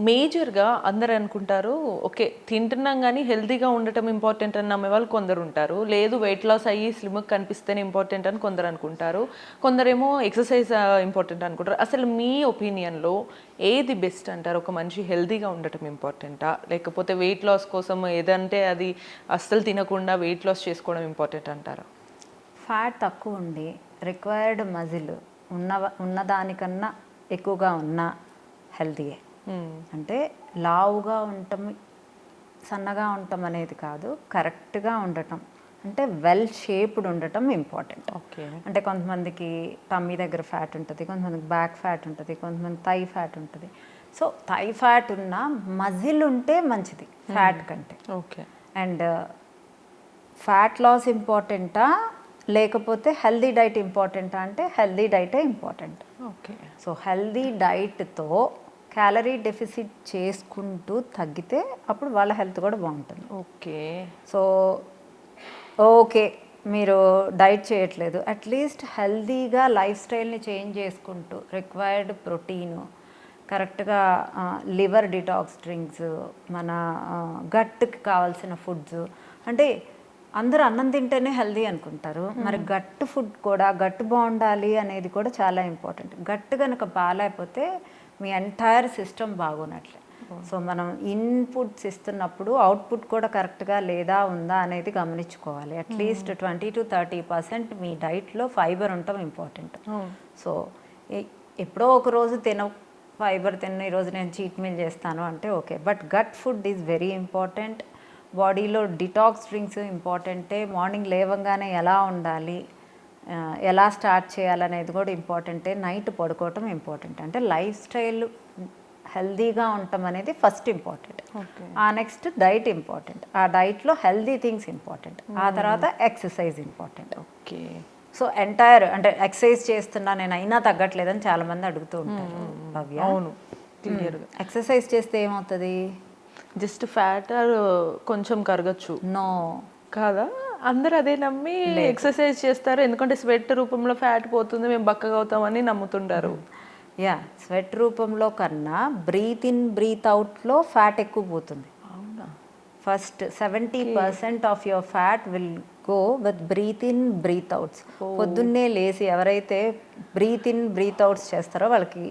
మేజర్‌గా అందరూ అనుకుంటారు, ఓకే. తింటున్నాం గానీ హెల్తీగా ఉండటం ఇంపార్టెంట్ అని నమ్మేవాళ్ళు కొందరుంటారు. లేదు వెయిట్ లాస్ అయ్యి స్లిమ్‌గా కనిపిస్తేనే ఇంపార్టెంట్ అని కొందరనుకుంటారు. కొందరేమో ఎక్సర్‌సైజ్ ఇంపార్టెంట్ అనుకుంటారు. అసలు మీ ఒపీనియన్‌లో ఏది బెస్ట్ అంటారు? ఒక మనిషి హెల్తీగా ఉండటం ఇంపార్టెంటా? లేకపోతే వెయిట్ లాస్ కోసం ఏదంటే అది అస్సలు తినకుండా వెయిట్ లాస్ చేసుకోవడం ఇంపార్టెంట్ అంటారా? ఫ్యాట్ తక్కువ ఉండి రిక్వైర్డ్ మజిల్ ఉన్నదానికన్నా ఎక్కువగా ఉన్న హెల్తీయే. అంటే లావుగా ఉండటం, సన్నగా ఉండటం అనేది కాదు, కరెక్ట్గా ఉండటం, అంటే వెల్ షేప్డ్ ఉండటం ఇంపార్టెంట్. ఓకే. అంటే కొంతమందికి టమ్మీ దగ్గర ఫ్యాట్ ఉంటుంది, కొంతమందికి బ్యాక్ ఫ్యాట్ ఉంటుంది, కొంతమంది థై ఫ్యాట్ ఉంటుంది. సో థై ఫ్యాట్ ఉన్న మజిల్ ఉంటే మంచిది ఫ్యాట్ కంటే. ఓకే. అండ్ ఫ్యాట్ లాస్ ఇంపార్టెంటా లేకపోతే హెల్దీ డైట్ ఇంపార్టెంటా అంటే హెల్దీ డైటే ఇంపార్టెంట్. ఓకే. సో హెల్దీ డైట్తో క్యాలరీ డెఫిసిట్ చేసుకుంటూ తగ్గితే అప్పుడు వాళ్ళ హెల్త్ కూడా బాగుంటుంది. ఓకే. సో ఓకే, మీరు డైట్ చేయట్లేదు, అట్లీస్ట్ హెల్దీగా లైఫ్ స్టైల్ని చేంజ్ చేసుకుంటూ రిక్వైర్డ్ ప్రోటీను, కరెక్ట్గా లివర్ డిటాక్స్ డ్రింక్స్, మన గట్కి కావాల్సిన ఫుడ్స్. అంటే అందరూ అన్నం తింటేనే హెల్దీ అనుకుంటారు, మరి గట్ ఫుడ్ కూడా, గట్ బాగుండాలి అనేది కూడా చాలా ఇంపార్టెంట్. గట్ కనుక బాగాలేకపోతే మీ ఎంటైర్ సిస్టమ్ బాగున్నట్లే. సో మనం ఇన్పుట్స్ ఇస్తున్నప్పుడు అవుట్పుట్ కూడా కరెక్ట్గా లేదా ఉందా అనేది గమనించుకోవాలి. అట్లీస్ట్ 20-30% మీ డైట్లో ఫైబర్ ఉండటం ఇంపార్టెంట్. సో ఎప్పుడో ఒక రోజు ఫైబర్ ఈరోజు నేను చీట్ మీల్ చేస్తాను అంటే okay, but gut food is very important. బాడీలో డిటాక్స్ డ్రింక్స్ ఇంపార్టెంటే. మార్నింగ్ లేవగానే ఎలా ఉండాలి, ఎలా స్టార్ట్ చేయాలనేది కూడా ఇంపార్టెంటే. నైట్ పడుకోవటం ఇంపార్టెంట్. అంటే లైఫ్ స్టైల్ హెల్దీగా ఉండటం అనేది ఫస్ట్ ఇంపార్టెంట్. ఆ నెక్స్ట్ డైట్ ఇంపార్టెంట్, ఆ డైట్లో హెల్దీ థింగ్స్ ఇంపార్టెంట్, ఆ తర్వాత exercise important. Okay. So entire అంటే ఎక్సర్సైజ్ చేస్తున్నా నేను అయినా తగ్గట్లేదని చాలామంది అడుగుతూ ఉంటారు. భవ్య, అవును, క్లియర్గా. ఎక్సర్సైజ్ చేస్తే ఏమవుతుంది? జస్ట్ ఫ్యాట్ కొంచెం కరగచ్చు. నో, కాదా? అందరూ అదే నమ్మి ఎక్సర్సైజ్ చేస్తారు, ఎందుకంటే స్వెట్ రూపంలో ఫ్యాట్ పోతుంది, మేము బక్కగా అవుతామని నమ్ముతుంటారు. యా, స్వెట్ రూపంలో కన్నా బ్రీత్ ఇన్ బ్రీత్ అవుట్లో ఫ్యాట్ ఎక్కువ పోతుంది. అవునా? First 70% of your fat will go with breath in breath outs. పొద్దున్నే లేచి ఎవరైతే బ్రీత్ ఇన్ బ్రీత్ అవుట్స్ చేస్తారో వాళ్ళకి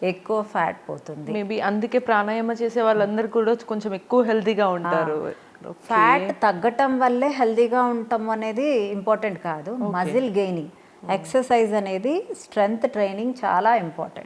ఎక్కువ ఫ్యాట్ పోతుంది. మేబీ అందుకే ప్రాణాయామ చేసే వాళ్ళందరూ కూడా కొంచెం ఎక్కువ హెల్తీగా ఉంటారు. ఫ్యాట్ తగ్గటం వల్లే హెల్తీగా ఉండటం అనేది ఇంపార్టెంట్ కాదు, మజిల్ గెయినింగ్. ఎక్సర్సైజ్ అనేది స్ట్రెంగ్త్ ట్రైనింగ్ చాలా ఇంపార్టెంట్.